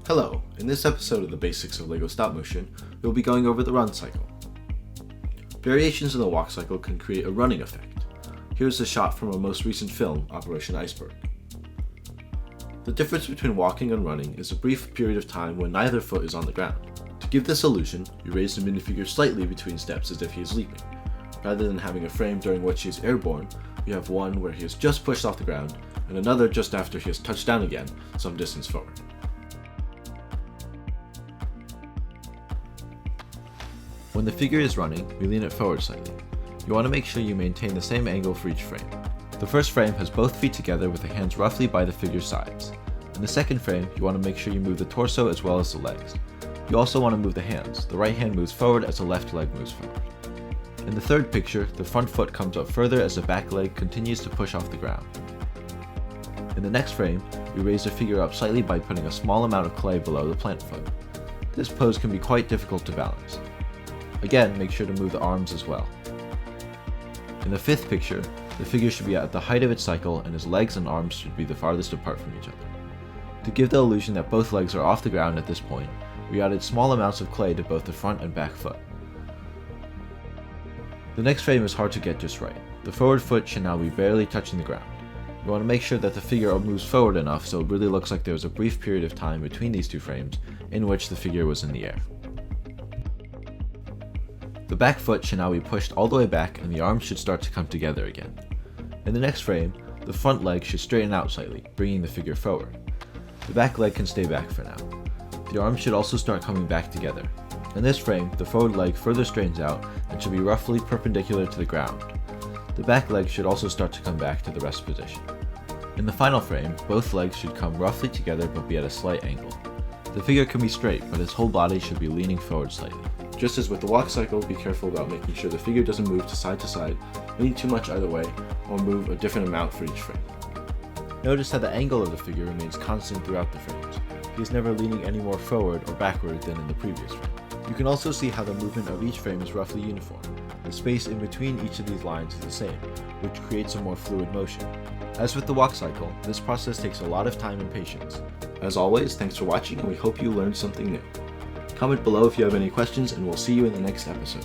Hello, in this episode of the Basics of LEGO Stop Motion, we'll be going over the run cycle. Variations in the walk cycle can create a running effect. Here's a shot from our most recent film, Operation Iceberg. The difference between walking and running is a brief period of time when neither foot is on the ground. To give this illusion, we raise the minifigure slightly between steps as if he is leaping. Rather than having a frame during which he is airborne, we have one where he is just pushed off the ground, and another just after he has touched down again, some distance forward. When the figure is running, we lean it forward slightly. You want to make sure you maintain the same angle for each frame. The first frame has both feet together with the hands roughly by the figure's sides. In the second frame, you want to make sure you move the torso as well as the legs. You also want to move the hands. The right hand moves forward as the left leg moves forward. In the third picture, the front foot comes up further as the back leg continues to push off the ground. In the next frame, we raise the figure up slightly by putting a small amount of clay below the plant foot. This pose can be quite difficult to balance. Again, make sure to move the arms as well. In the fifth picture, the figure should be at the height of its cycle and his legs and arms should be the farthest apart from each other. To give the illusion that both legs are off the ground at this point, we added small amounts of clay to both the front and back foot. The next frame is hard to get just right. The forward foot should now be barely touching the ground. You want to make sure that the figure moves forward enough so it really looks like there was a brief period of time between these two frames in which the figure was in the air. The back foot should now be pushed all the way back and the arms should start to come together again. In the next frame, the front leg should straighten out slightly, bringing the figure forward. The back leg can stay back for now. The arms should also start coming back together. In this frame, the forward leg further straightens out and should be roughly perpendicular to the ground. The back leg should also start to come back to the rest position. In the final frame, both legs should come roughly together but be at a slight angle. The figure can be straight, but his whole body should be leaning forward slightly. Just as with the walk cycle, be careful about making sure the figure doesn't move to side, lean too much either way, or move a different amount for each frame. Notice how the angle of the figure remains constant throughout the frames. He is never leaning any more forward or backward than in the previous frame. You can also see how the movement of each frame is roughly uniform. The space in between each of these lines is the same, which creates a more fluid motion. As with the walk cycle, this process takes a lot of time and patience. As always, thanks for watching and we hope you learned something new. Comment below if you have any questions and we'll see you in the next episode.